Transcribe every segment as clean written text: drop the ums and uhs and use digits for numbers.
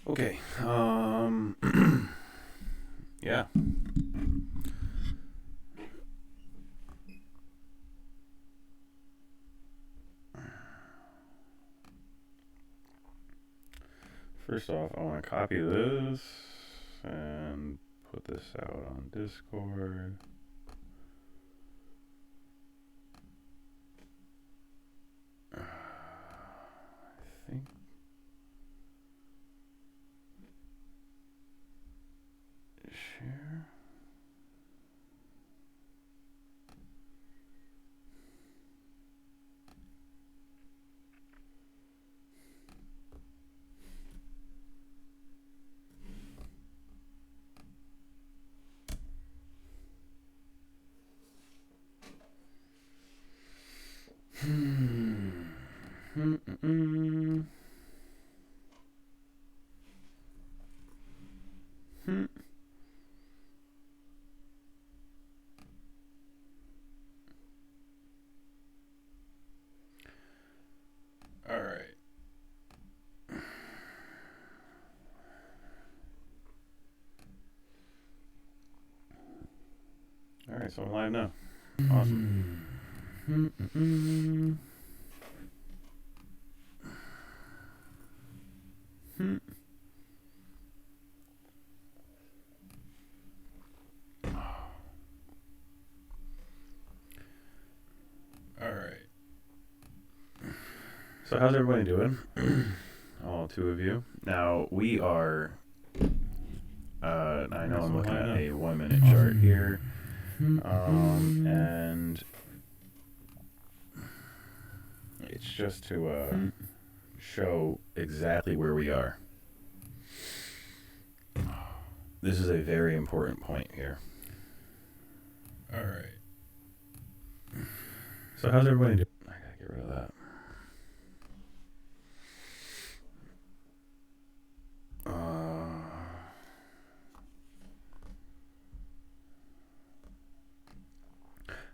Okay. Yeah. First off, I want to copy this and put this out on Discord. I think. Share. Hmm. All right. All right, so I'm live now. Awesome. All right. So how's everybody doing? All two of you. Now we are. I know I'm looking at a 1 minute chart here, and it's just to show exactly where we are. This is a very important point here. All right. So how's everybody doing? I gotta get rid of that.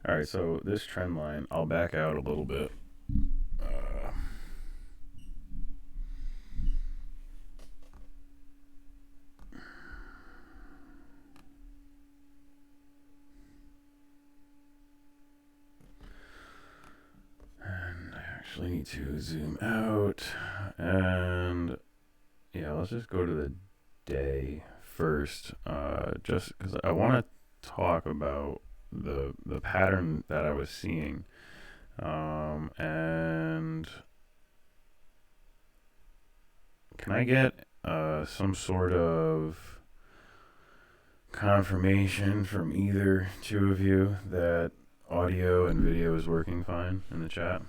All right, so this trend line, I'll back out a little bit. And I actually need to zoom out. And yeah, let's just go to the day first, just because I want to talk about the pattern that I was seeing, and can I get some sort of confirmation from either two of you that audio and video is working fine in the chat?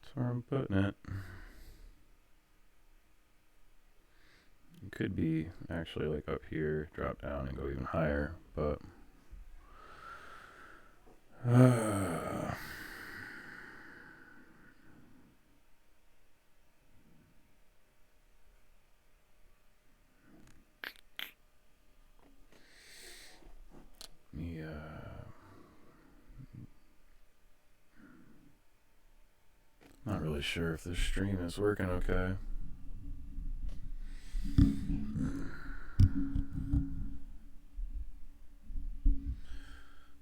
That's where I'm putting it. It could be actually like up here, drop down and go even higher, but me not really sure if this stream is working okay.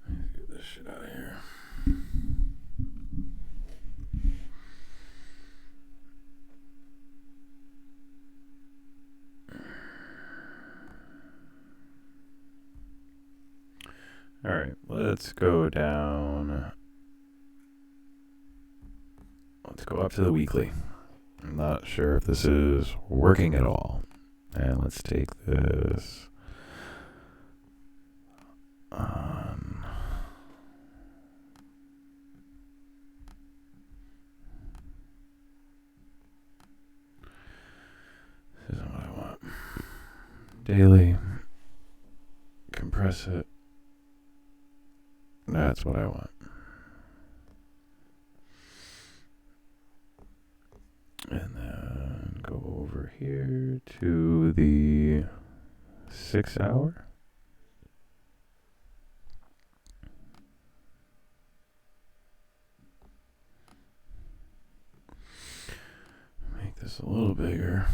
Let's get this shit out of here. All right, let's go down. Let's go up to the weekly. I'm not sure if this is working at all. And let's take this on. daily, compress it. That's what I want. And then go over here to the 6 hour. Make this a little bigger.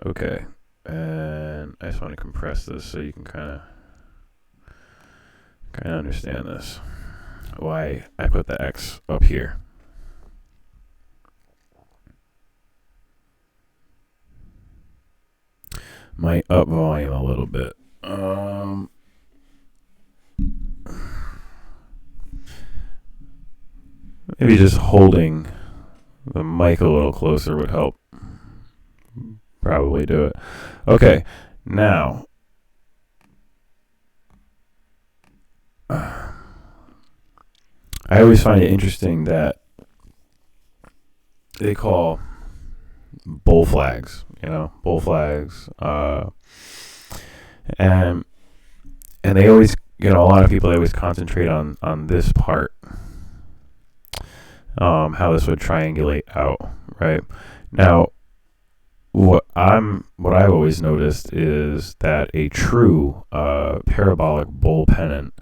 Okay, and I just want to compress this so you can kind of understand this. Why I put the X up here. Might up volume a little bit. Maybe just holding the mic a little closer would help. Probably do it. Okay, now I always find it interesting that they call bull flags, bull flags, and they always, a lot of people always concentrate on this part, how this would triangulate out, right? Now, what I've always noticed is that a true parabolic bull pennant,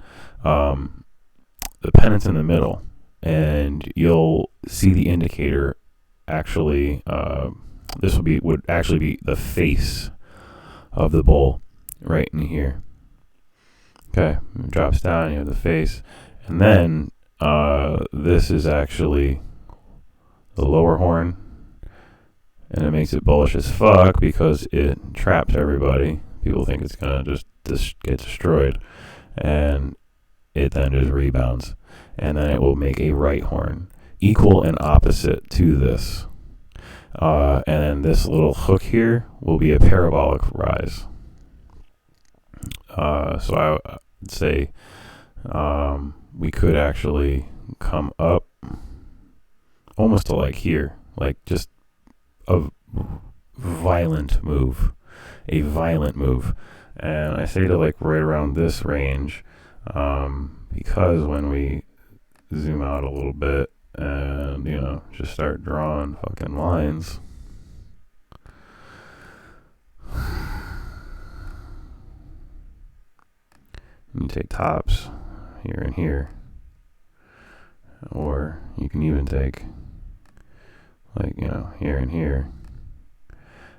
the pennant's in the middle, and you'll see the indicator actually. This would actually be the face of the bull right in here. Okay, it drops down. You have the face, and then this is actually the lower horn. And it makes it bullish as fuck because it traps everybody. People think it's going to just get destroyed. And it then just rebounds. And then it will make a right horn. Equal and opposite to this. And then this little hook here will be a parabolic rise. So I would say we could actually come up almost to like here. Like just a violent move, and I say to like right around this range, because when we zoom out a little bit and just start drawing fucking lines, you take tops here and here, or you can even take like here and here,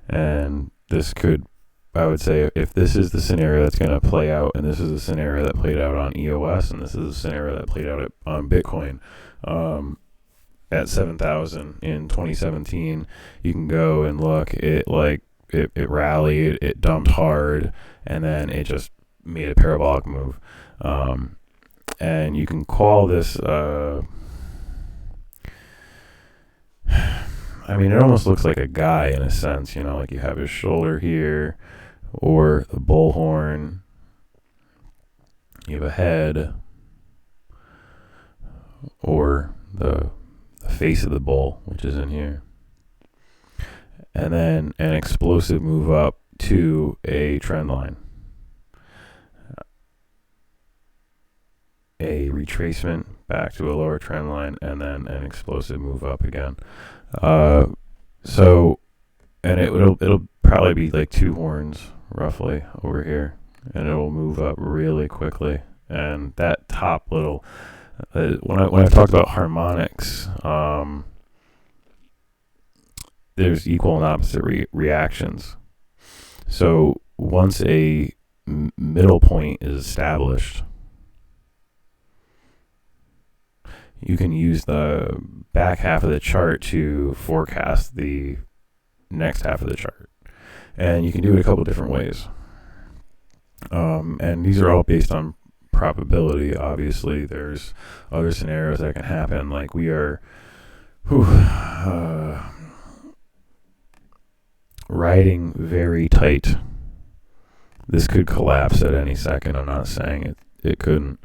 and this could, I would say, if this is the scenario that's going to play out, and this is the scenario that played out on EOS, and this is the scenario that played out on Bitcoin at 7,000 in 2017, you can go and look. It rallied, it dumped hard, and then it just made a parabolic move, and you can call this. I mean, it almost looks like a guy in a sense, like you have his shoulder here, or the bullhorn. You have a head, or the face of the bull, which is in here. And then an explosive move up to a trend line. A retracement back to a lower trend line, and then an explosive move up again. So, and it'll probably be like two horns roughly over here, and it'll move up really quickly. And that top little, when I've talked about harmonics, there's equal and opposite reactions. So once a middle point is established, you can use the back half of the chart to forecast the next half of the chart. And you can do it a couple different ways. And these are all based on probability. Obviously, there's other scenarios that can happen. Like we are riding very tight this could collapse at any second. I'm not saying it couldn't.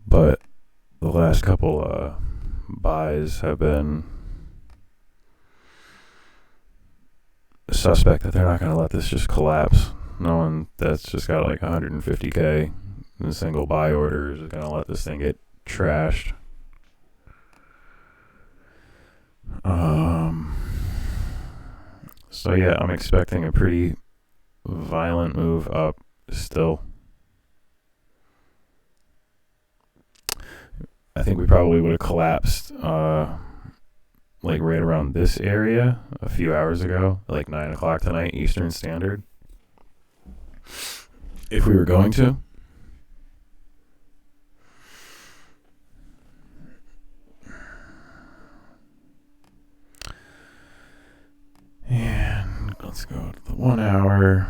But the last couple buys have been suspect that they're not going to let this just collapse. No one that's just got like 150K in a single buy order is going to let this thing get trashed. So yeah, I'm expecting a pretty violent move up still. I think we probably would have collapsed like right around this area a few hours ago, like 9 o'clock tonight Eastern Standard, if we were going to. And let's go to the 1 hour.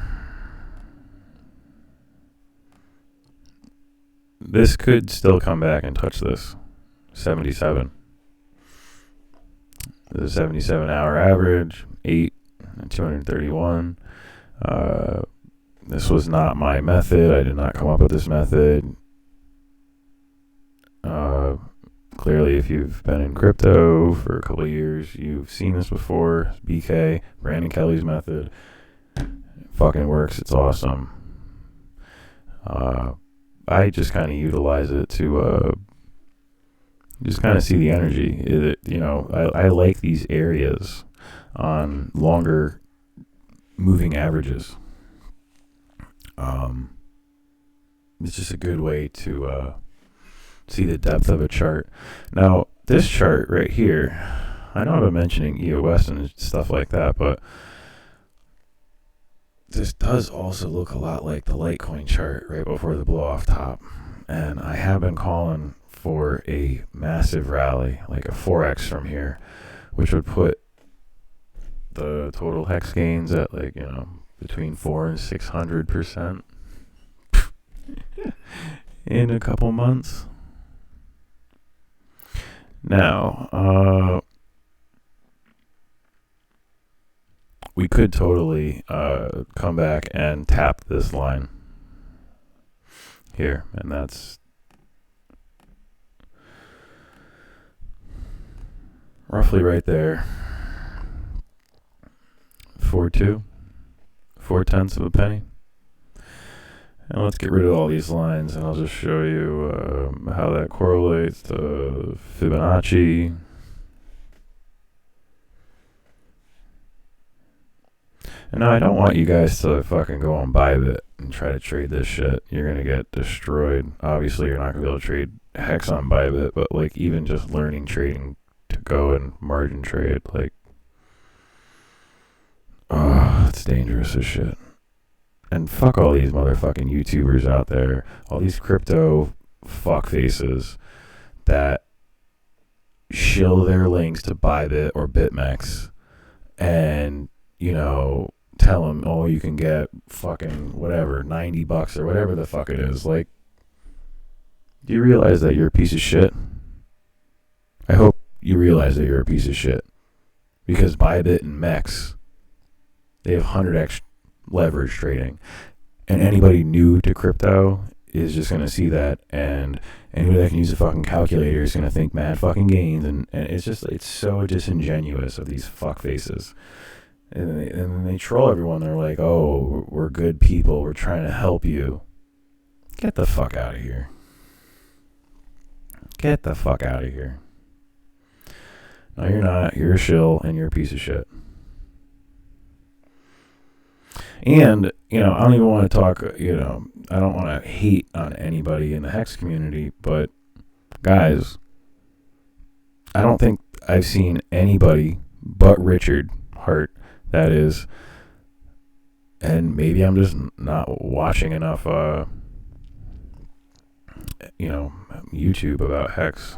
This could still come back and touch this 77. The 77-hour average, 8 and 231. This was not my method. I did not come up with this method. Clearly, if you've been in crypto for a couple of years, you've seen this before. BK, Brandon Kelly's method. It fucking works. It's awesome. I just kind of utilize it to just kind of see the energy. I like these areas on longer moving averages. It's just a good way to see the depth of a chart. Now, this chart right here, I know I've been mentioning EOS and stuff like that, but this does also look a lot like the Litecoin chart right before the blow off top. And I have been calling for a massive rally, like a 4x from here, which would put the total HEX gains at between 400 and 600% in a couple months. Now, we could totally come back and tap this line here, and that's roughly right there. 4.2, 4/10 of a penny. And let's get rid of all these lines, and I'll just show you how that correlates to Fibonacci. And now I don't want you guys to fucking go on Bybit and try to trade this shit. You're going to get destroyed. Obviously, you're not going to be able to trade HEX on Bybit, but like even just learning trading to go and margin trade, like, oh, it's dangerous as shit. And fuck all these motherfucking YouTubers out there, all these crypto fuckfaces that shill their links to Bybit or BitMEX and, tell them, oh, you can get fucking whatever, $90 or whatever the fuck it is. Like, do you realize that you're a piece of shit? I hope you realize that you're a piece of shit. Because Bybit and MEX, they have 100x leverage trading, and anybody new to crypto is just going to see that, and anybody that can use a fucking calculator is going to think mad fucking gains, and it's so disingenuous of these fuck faces, and they troll everyone. They're like, oh, we're good people, we're trying to help you. Get the fuck out of here. Get the fuck out of here. No, you're not. You're a shill, and you're a piece of shit. And, I don't even want to talk, I don't want to hate on anybody in the HEX community, but guys, I don't think I've seen anybody but Richard Hart, that is, and maybe I'm just not watching enough, YouTube about HEX,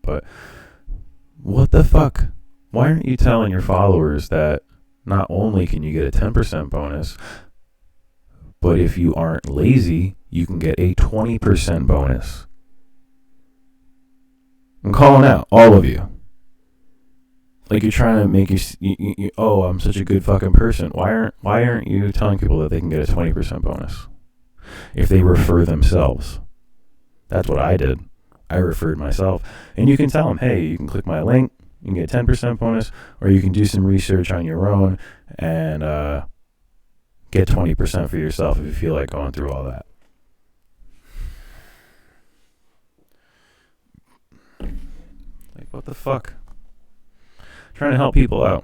but what the fuck? Why aren't you telling your followers that not only can you get a 10% bonus, but if you aren't lazy, you can get a 20% bonus? I'm calling out all of you. Like you're trying to make you oh, I'm such a good fucking person. Why aren't you telling people that they can get a 20% bonus if they refer themselves? That's what I did. I referred myself. And you can tell them, hey, you can click my link, you can get a 10% bonus, or you can do some research on your own and get 20% for yourself if you feel like going through all that. Like, what the fuck? Trying to help people out.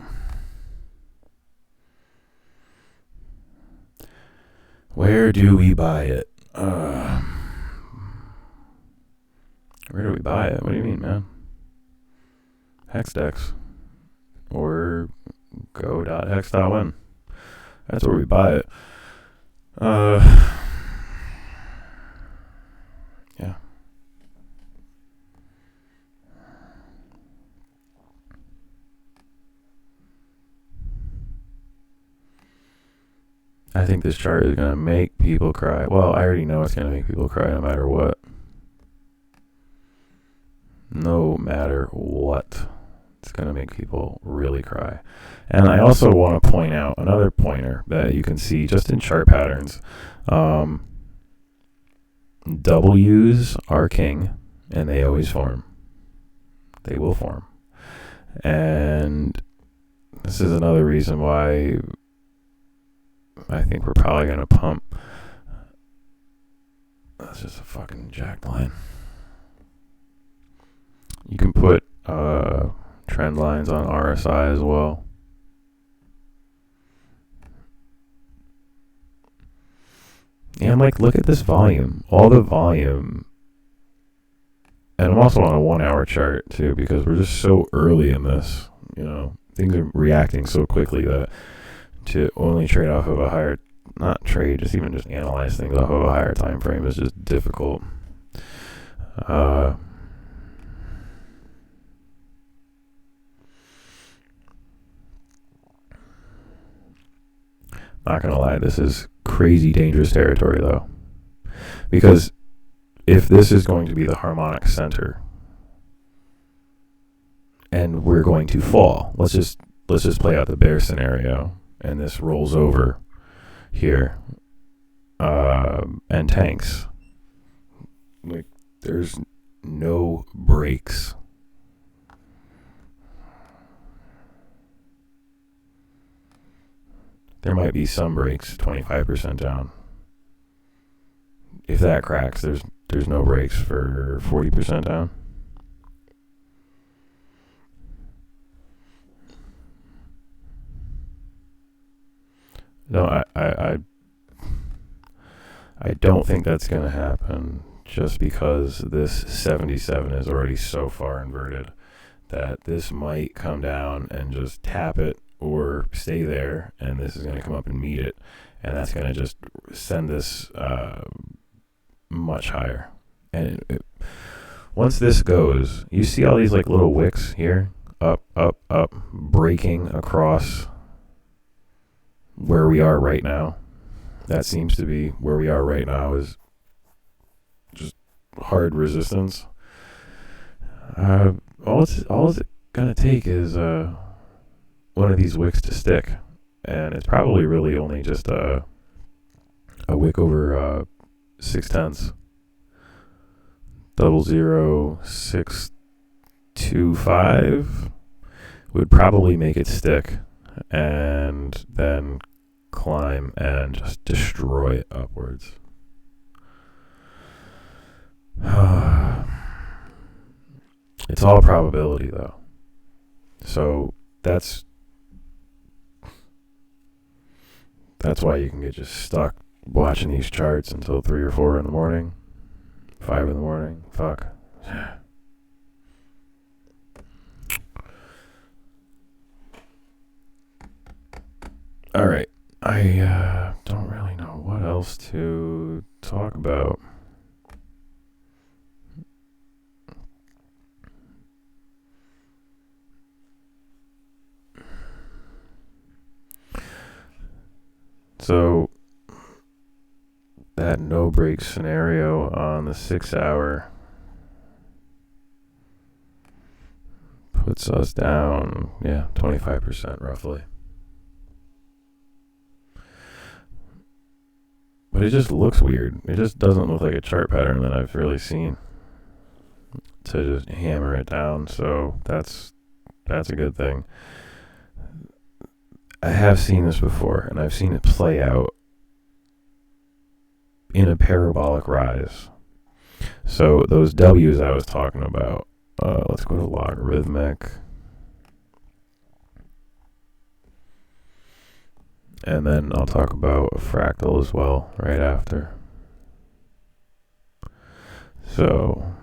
Where do we buy it? Where do we buy it? What do you mean, man? HEX or go.hex.win. That's where we buy it. Yeah. I think this chart is going to make people cry. Well, I already know it's going to make people cry no matter what. No matter what. It's going to make people really cry. And I also want to point out another pointer that you can see just in chart patterns. W's are king, and they always form. They will form. And this is another reason why I think we're probably going to pump. That's just a fucking jacked line. You can put trend lines on RSI as well. And like, look at this volume. All the volume. And I'm also on a 1 hour chart too, because we're just so early in this. You know, things are reacting so quickly that to only trade off of a higher, not trade, just even just analyze things off of a higher time frame is just difficult. Not gonna lie, this is crazy dangerous territory though, because if this is going to be the harmonic center and we're going to fall, let's just play out the bear scenario and this rolls over here and tanks. Like, there's no breaks. There might be some breaks, 25% down. If that cracks, there's no breaks for 40% down. No, I don't think that's going to happen, just because this 77 is already so far inverted that this might come down and just tap it or stay there, and this is going to come up and meet it, and that's going to just send this much higher. And once this goes, you see all these like little wicks here, up, breaking across where we are right now. That seems to be where we are right now, is just hard resistance. All it's gonna take is one of these wicks to stick, and it's probably really only just a wick over 6/10. 00625 would probably make it stick, and then climb and just destroy it upwards. It's all probability though, so that's why you can get just stuck watching these charts until 3 or 4 in the morning, 5 in the morning. Fuck. All right. I don't really know what else to talk about. So that no break scenario on the 6 hour puts us down, 25% roughly. But it just looks weird. It just doesn't look like a chart pattern that I've really seen to just hammer it down. So that's a good thing. I have seen this before, and I've seen it play out in a parabolic rise. So those W's I was talking about, let's go to logarithmic. And then I'll talk about a fractal as well right after. So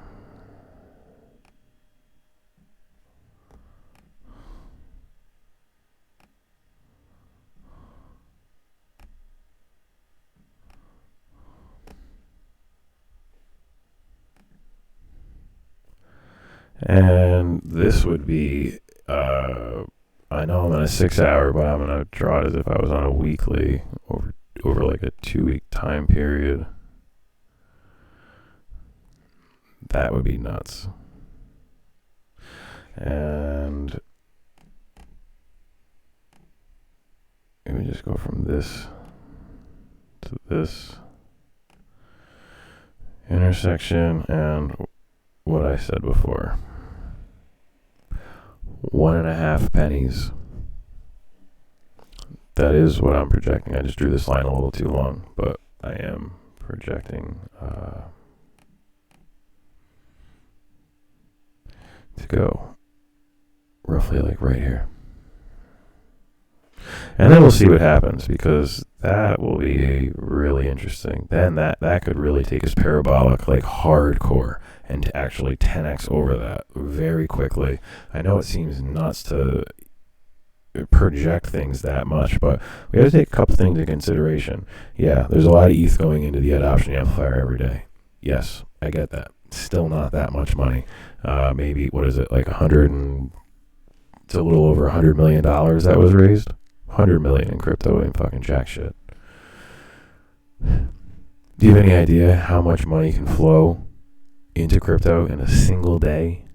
and this would be, I know I'm on a 6 hour, but I'm going to draw it as if I was on a weekly over like a 2-week time period. That would be nuts. And let me just go from this to this intersection and what I said before. 1.5 pennies. That is what I'm projecting. I just drew this line a little too long, but I am projecting to go roughly like right here. And then we'll see what happens, because that will be really interesting. Then that could really take us parabolic, like hardcore, and to actually 10x over that very quickly. I know it seems nuts to project things that much, but we have to take a couple things into consideration. Yeah, there's a lot of ETH going into the adoption amplifier every day. Yes, I get that. Still not that much money. Maybe, what is it, like it's a little over $100 million that was raised. 100 million in crypto ain't fucking jack shit. Do you have any idea how much money can flow into crypto in a single day?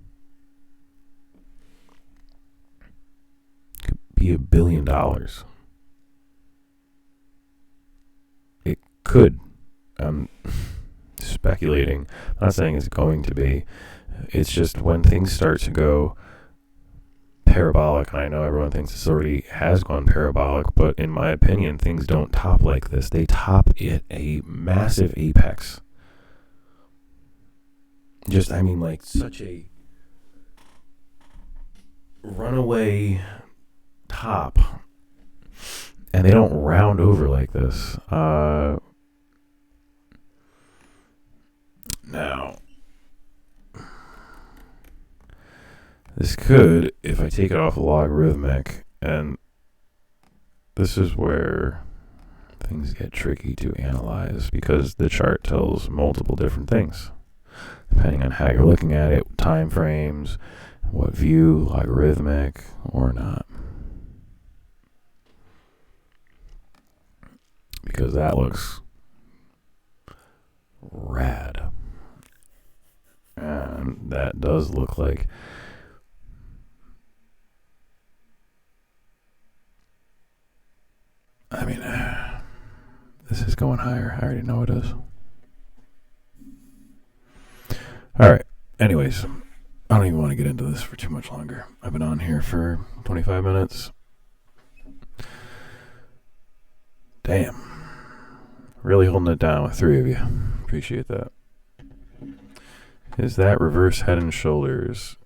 Could be $1 billion. It could. I'm speculating. I'm not saying it's going to be. It's just when things start to go parabolic, and I know everyone thinks this already has gone parabolic, but in my opinion, things don't top like this. They top at a massive apex. Just, I mean, like, such a runaway top, and they don't round over like this. Now, this could, if I take it off logarithmic, and this is where things get tricky to analyze, because the chart tells multiple different things, depending on how you're looking at it, time frames, what view, logarithmic or not. Because that looks rad. And that does look like, I mean, this is going higher. I already know it is. Alright, anyways, I don't even want to get into this for too much longer. I've been on here for 25 minutes. Damn. Really holding it down with 3 of you. Appreciate that. Is that reverse head and shoulders?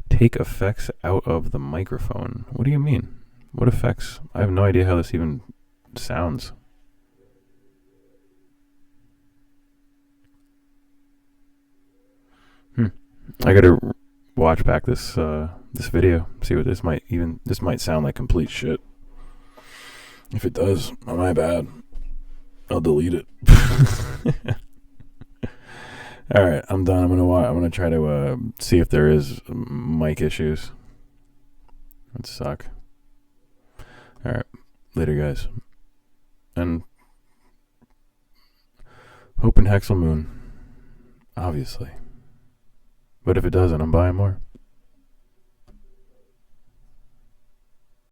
Take effects out of the microphone. What do you mean? What effects? I have no idea how this even sounds. I gotta watch back this video, see what this might sound like complete shit. If it does, my bad. I'll delete it. All right, I'm done. I'm gonna try to see if there is mic issues. That suck. All right, later, guys. And Hoping HEX will moon, obviously. But if it doesn't, I'm buying more.